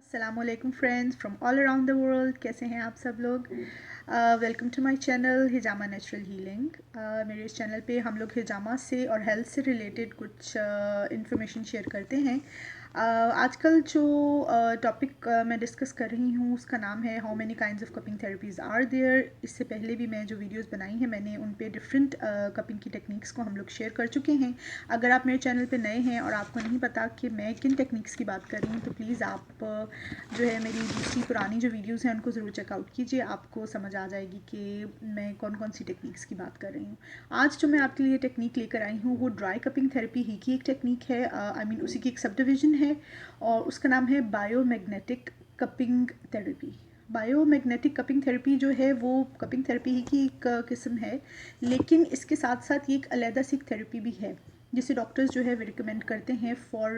अस्सलामुअलैकुम friends from all around the world. कैसे हैं आप सब लोग। Welcome to my channel Hijama natural healing. मेरे इस चैनल पे हम लोग हिजामा से और हेल्थ से रिलेटेड कुछ इन्फॉर्मेशन शेयर करते हैं। आजकल जो टॉपिक मैं डिस्कस कर रही हूँ उसका नाम है how many kinds of cupping therapies are there. इससे पहले भी मैं जो वीडियोस बनाई हैं मैंने उन पे डिफरेंट कपिंग की टेक्निक्स को हम लोग शेयर कर चुके हैं। अगर आप मेरे चैनल पे नए हैं और आपको नहीं पता कि मैं किन टेक्निक्स की बात कर रही हूँ तो प्लीज़ आप जो है मेरी दूसरी पुरानी जो वीडियोस हैं उनको ज़रूर चेकआउट कीजिए। आपको समझ आ जाएगी कि मैं कौन कौन सी टेक्निक्स की बात कर रही हूँ। आज जो मैं आपके लिए टेक्निक लेकर आई हूँ वो ड्राई कपिंग थेरेपी ही की एक टेक्निक है। आई मीन उसी की एक सब डिवीज़न है और उसका नाम है biomagnetic cupping therapy. Biomagnetic cupping therapy जो है वो कपिंग थेरेपी ही की एक किस्म है, लेकिन इसके साथ साथ ये एक अलहदा सी थेरेपी भी है जिसे डॉक्टर्स जो है वो रिकमेंड करते हैं for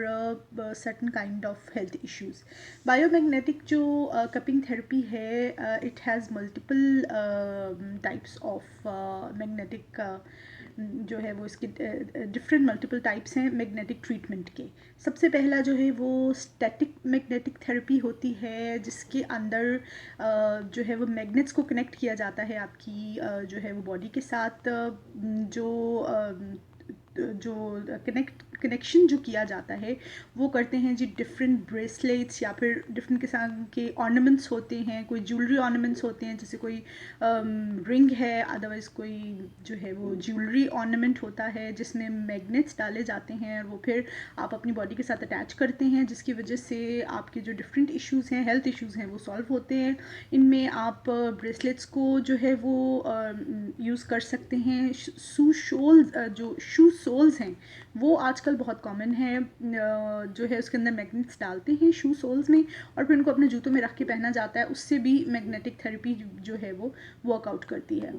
certain kind of health issues. Biomagnetic जो कपिंग थेरेपी है it has multiple types of magnetic जो है वो इसके डिफरेंट मल्टीपल टाइप्स हैं मैग्नेटिक ट्रीटमेंट के। सबसे पहला जो है वो स्टैटिक मैग्नेटिक थेरेपी होती है जिसके अंदर जो है वो मैग्नेट्स को कनेक्ट किया जाता है आपकी जो है वो बॉडी के साथ। जो कनेक्शन जो किया जाता है वो करते हैं जी डिफरेंट ब्रेसलेट्स या फिर डिफरेंट किस्म के ऑर्नामेंट्स होते हैं। कोई ज्वेलरी ऑर्नामेंट्स होते हैं जैसे कोई रिंग है, अदरवाइज़ कोई जो है वो ज्वेलरी ऑर्नामेंट होता है जिसमें मैग्नेट्स डाले जाते हैं और वो फिर आप अपनी बॉडी के साथ अटैच करते हैं जिसकी वजह से आपके जो डिफरेंट इश्यूज़ हैं हेल्थ इश्यूज़ हैं वो सॉल्व होते हैं। इनमें आप ब्रेसलेट्स को जो है वो यूज़ कर सकते हैं। जो शू सोल्स हैं वो आजकल बहुत कॉमन है। जो है उसके अंदर मैग्नेट्स डालते हैं शू सोल्स में और फिर उनको अपने जूतों में रख के पहना जाता है। उससे भी मैग्नेटिक थेरेपी जो है वो वर्कआउट करती है।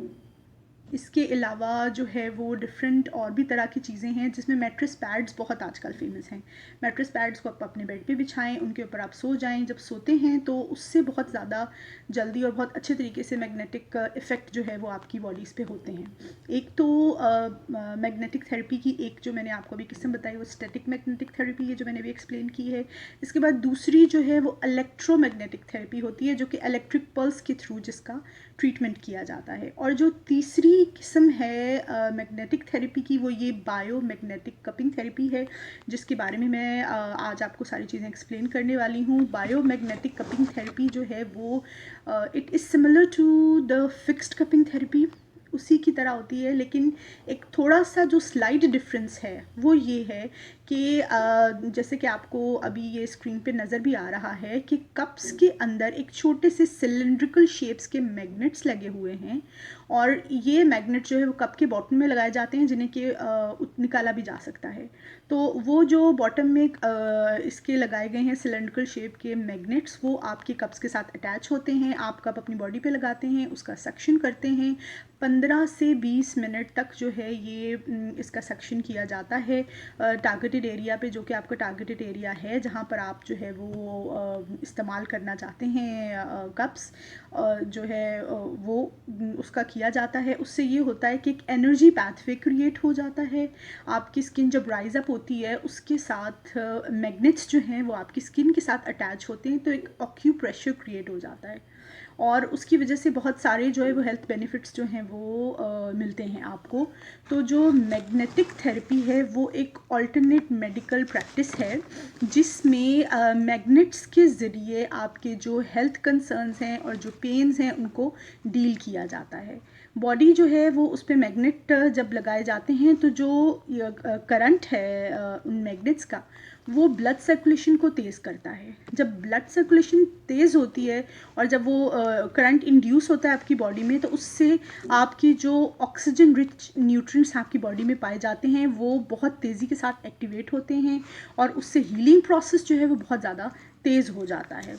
इसके अलावा जो है वो डिफरेंट और भी तरह की चीज़ें हैं जिसमें मैट्रेस पैड्स बहुत आजकल फेमस हैं। मैट्रेस पैड्स को आप अपने बेड पे बिछाएं, उनके ऊपर आप सो जाएं। जब सोते हैं तो उससे बहुत ज़्यादा जल्दी और बहुत अच्छे तरीके से मैग्नेटिक इफ़ेक्ट जो है वो आपकी बॉडीज़ पे होते हैं। एक तो मैग्नेटिक थेरेपी की एक जो मैंने आपको अभी किस्म बताई वो स्टैटिक मैग्नेटिक थेरेपी है जो मैंने अभी एक्सप्लेन की है। इसके बाद दूसरी जो है वो इलेक्ट्रोमैग्नेटिक थेरेपी होती है जो कि इलेक्ट्रिक पल्स के थ्रू जिसका ट्रीटमेंट किया जाता है। और जो तीसरी किस्म है मैग्नेटिक थेरेपी की वो ये बायोमैग्नेटिक कपिंग थेरेपी है जिसके बारे में मैं आज आपको सारी चीज़ें एक्सप्लेन करने वाली हूँ। बायोमैग्नेटिक कपिंग थेरेपी जो है वो it is similar to the fixed cupping therapy, उसी की तरह होती है, लेकिन एक थोड़ा सा जो स्लाइड डिफरेंस है वो ये है कि जैसे कि आपको अभी ये स्क्रीन पे नज़र भी आ रहा है कि कप्स के अंदर एक छोटे से सिलेंड्रिकल शेप्स के मैग्नेट्स लगे हुए हैं और ये मैग्नेट जो है वो कप के बॉटम में लगाए जाते हैं जिन्हें कि निकाला भी जा सकता है। तो वो जो बॉटम में इसके लगाए गए हैं सिलेंड्रिकल शेप के मैग्नेट्स वो आपके कप्स के साथ अटैच होते हैं। आप कप अपनी बॉडी पे लगाते हैं, उसका सक्शन करते हैं। 15 से 20 मिनट तक जो है ये इसका सक्शन किया जाता है टारगेटेड एरिया पे, जो कि आपका टारगेटेड एरिया है जहाँ पर आप जो है वो इस्तेमाल करना चाहते हैं कप्स जो है वो उसका किया जाता है। उससे ये होता है कि एक एनर्जी पाथवे क्रिएट हो जाता है। आपकी स्किन जब राइज अप होती है उसके साथ मैग्नेट्स जो हैं वो आपकी स्किन के साथ अटैच होते हैं तो एक ऑक्यूप्रेशर क्रिएट हो जाता है और उसकी वजह से बहुत सारे जो है वो हेल्थ बेनिफिट्स जो हैं वो मिलते हैं आपको। तो जो मैग्नेटिक थेरेपी है वो एक अल्टरनेट मेडिकल प्रैक्टिस है जिसमें मैग्नेट्स के ज़रिए आपके जो हेल्थ कंसर्न्स हैं और जो पेन्स हैं उनको डील किया जाता है। बॉडी जो है वो उस पर मैग्नेट जब लगाए जाते हैं तो जो करंट है उन मैग्नेट्स का वो ब्लड सर्कुलेशन को तेज़ करता है। जब ब्लड सर्कुलेशन तेज़ होती है और जब वो करंट इंड्यूस होता है आपकी बॉडी में तो उससे आपकी जो ऑक्सीजन रिच न्यूट्रिएंट्स आपकी बॉडी में पाए जाते हैं वो बहुत तेज़ी के साथ एक्टिवेट होते हैं और उससे हीलिंग प्रोसेस जो है वो बहुत ज़्यादा तेज़ हो जाता है।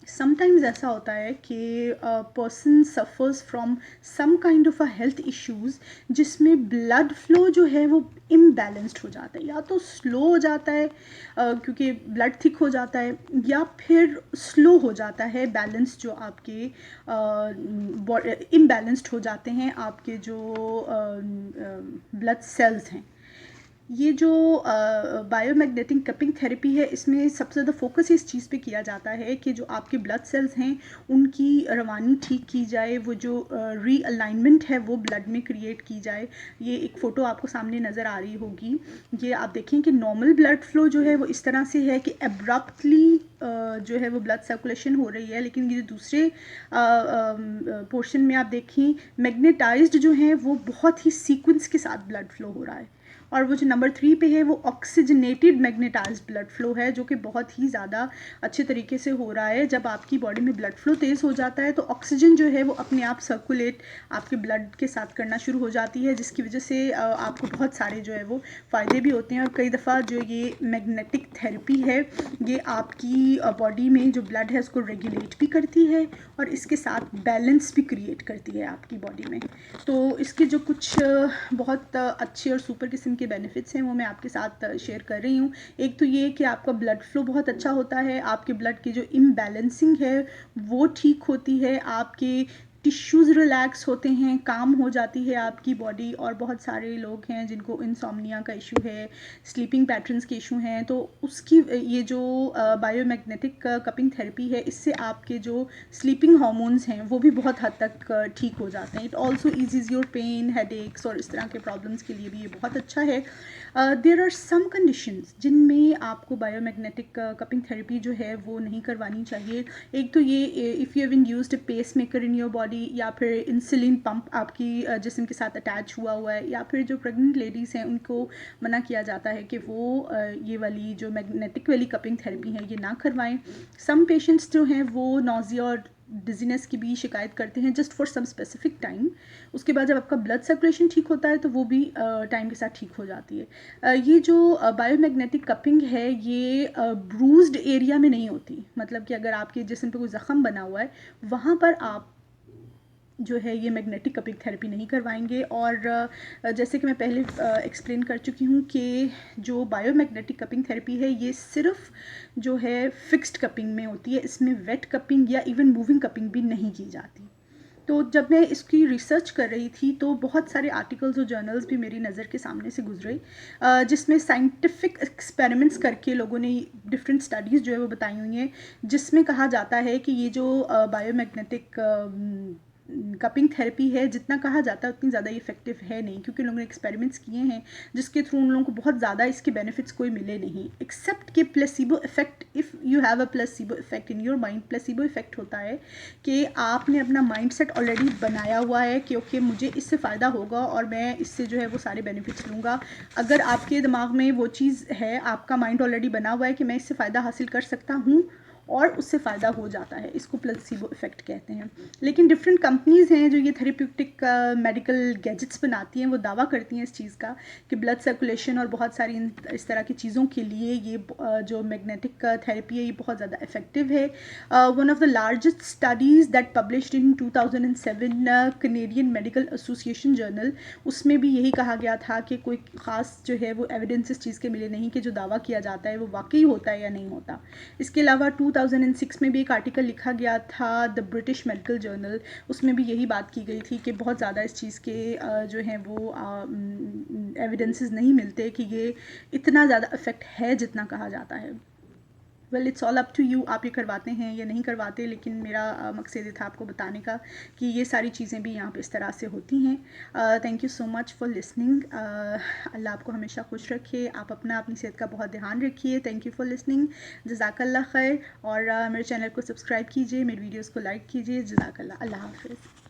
समटाइम्स ऐसा होता है कि person suffers from some kind of a health issues जिसमें ब्लड फ्लो जो है वो इम्बैलेंस्ड हो जाता है, या तो स्लो हो जाता है क्योंकि ब्लड थिक हो जाता है, या फिर स्लो हो जाता है बैलेंस जो आपके इम्बैलेंस्ड हो जाते हैं आपके जो ब्लड सेल्स हैं। ये जो बायोमैग्नेटिक कपिंग थेरेपी है, इसमें सबसे ज़्यादा फोकस इस चीज़ पे किया जाता है कि जो आपके ब्लड सेल्स हैं उनकी रवानी ठीक की जाए, वो जो रीअलाइनमेंट है वो ब्लड में क्रिएट की जाए। ये एक फ़ोटो आपको सामने नज़र आ रही होगी। ये आप देखें कि नॉर्मल ब्लड फ्लो जो है वो इस तरह से है कि एब्रप्टली जो है वो ब्लड सर्कुलेशन हो रही है, लेकिन ये दूसरे पोर्शन में आप देखें मैग्नेटाइज्ड जो हैं वो बहुत ही सीक्वेंस के साथ ब्लड फ्लो हो रहा है। और वो जो नंबर 3 पे है वो ऑक्सीजनेटेड मैग्नेटाइज्ड ब्लड फ्लो है, जो कि बहुत ही ज़्यादा अच्छे तरीके से हो रहा है। जब आपकी बॉडी में ब्लड फ्लो तेज़ हो जाता है तो ऑक्सीजन जो है वो अपने आप सर्कुलेट आपके ब्लड के साथ करना शुरू हो जाती है, जिसकी वजह से आपको बहुत सारे जो है वो फ़ायदे भी होते हैं। और कई दफ़ा जो ये मैग्नेटिक थेरेपी है ये आपकी बॉडी में जो ब्लड है उसको रेगुलेट भी करती है और इसके साथ बैलेंस भी क्रिएट करती है आपकी बॉडी में। तो इसके जो कुछ बहुत अच्छे और सुपर किस्म के बेनिफिट्स हैं वो मैं आपके साथ शेयर कर रही हूँ। एक तो ये कि आपका ब्लड फ्लो बहुत अच्छा होता है, आपके ब्लड की जो इम्बैलेंसिंग है वो ठीक होती है, आपके टिश्यूज़ रिलैक्स होते हैं, काम हो जाती है आपकी बॉडी। और बहुत सारे लोग हैं जिनको इंसोम्निया का इशू है, स्लीपिंग पैटर्न्स के इशू हैं, तो उसकी ये जो बायोमैग्नेटिक कपिंग थेरेपी है इससे आपके जो स्लीपिंग हार्मोन्स हैं वो भी बहुत हद तक ठीक हो जाते हैं। It also eases your pain, headaches और इस तरह के प्रॉब्लम्स के लिए भी ये बहुत अच्छा है। देयर आर सम कंडीशंस जिनमें आपको बायोमैग्नेटिक कपिंग थेरेपी जो है वो नहीं करवानी चाहिए। एक तो ये if you have used a pacemaker in your body, या फिर इंसुलिन पंप आपकी जिस्म के साथ अटैच हुआ है, या फिर जो प्रेग्नेंट लेडीज़ हैं उनको मना किया जाता है कि वो ये वाली जो मैग्नेटिक वाली कपिंग थेरेपी है ये ना करवाएं। सम पेशेंट्स जो हैं वो नोज़िया और डिजीनेस की भी शिकायत करते हैं just for some specific time. उसके बाद जब आपका ब्लड सर्कुलेशन ठीक होता है तो वो भी टाइम के साथ ठीक हो जाती है। ये जो बायोमैग्नेटिक कपिंग है ये ब्रूज्ड एरिया में नहीं होती, मतलब कि अगर आपके जिस्म पे कोई ज़ख़म बना हुआ है वहाँ पर आप जो है ये मैग्नेटिक कपिंग थेरेपी नहीं करवाएंगे। और जैसे कि मैं पहले एक्सप्लेन कर चुकी हूँ कि जो बायोमैग्नेटिक कपिंग थेरेपी है ये सिर्फ जो है फिक्स्ड कपिंग में होती है, इसमें वेट कपिंग या इवन मूविंग कपिंग भी नहीं की जाती। तो जब मैं इसकी रिसर्च कर रही थी तो बहुत सारे आर्टिकल्स और जर्नल्स भी मेरी नज़र के सामने से गुजरे, जिसमें साइंटिफिक एक्सपेरिमेंट्स करके लोगों ने डिफरेंट स्टडीज़ जो है वो बताई हुई हैं, जिसमें कहा जाता है कि ये जो बायोमैग्नेटिक कपिंग थेरेपी है जितना कहा जाता है उतनी ज़्यादा इफेक्टिव है नहीं, क्योंकि लोगों ने एक्सपेरिमेंट्स किए हैं जिसके थ्रू उन लोगों को बहुत ज़्यादा इसके बेनिफिट्स कोई मिले नहीं, एक्सेप्ट कि placebo effect. If you have a placebo effect in your mind, placebo effect होता है कि आपने अपना माइंड सेट ऑलरेडी बनाया हुआ है कि ओके मुझे इससे फ़ायदा होगा और मैं इससे जो है वो सारे बेनिफिट्स लूँगा। अगर आपके दिमाग में वो चीज़ है, आपका माइंड ऑलरेडी बना हुआ है कि मैं इससे फ़ायदा हासिल कर सकता हूँ और उससे फ़ायदा हो जाता है, इसको प्लेसिबो इफेक्ट कहते हैं। लेकिन डिफरेंट कंपनीज़ हैं जो ये थेरेप्यूटिक मेडिकल गैजेट्स बनाती हैं, वो दावा करती हैं इस चीज़ का कि ब्लड सर्कुलेशन और बहुत सारी इस तरह की चीज़ों के लिए ये जो मैग्नेटिक थेरेपी है ये बहुत ज़्यादा इफेक्टिव है। One of the largest studies that published in 2007 Canadian medical association journal, उसमें भी यही कहा गया था कि कोई ख़ास जो है वो एविडेंस इस चीज़ के मिले नहीं कि जो दावा किया जाता है वो वाकई होता है या नहीं होता। इसके अलावा 2006 में भी एक आर्टिकल लिखा गया था द ब्रिटिश मेडिकल जर्नल, उसमें भी यही बात की गई थी कि बहुत ज़्यादा इस चीज़ के जो हैं वो एविडेंसेस नहीं मिलते कि ये इतना ज़्यादा इफेक्ट है जितना कहा जाता है। Well it's all up to you, आप ये करवाते हैं या नहीं करवाते, लेकिन मेरा मकसद ये था आपको बताने का कि ये सारी चीज़ें भी यहाँ पे इस तरह से होती हैं। Thank you so much for listening. अल्लाह आपको हमेशा खुश रखे, आप अपनी सेहत का बहुत ध्यान रखिए। थैंक यू फॉर लिसनिंग, जज़ाकल्लाह खैर। और मेरे चैनल को सब्सक्राइब कीजिए, मेरे वीडियोज़ को लाइक कीजिए। जज़ाकल्लाह, अल्लाह हाफ़िज़।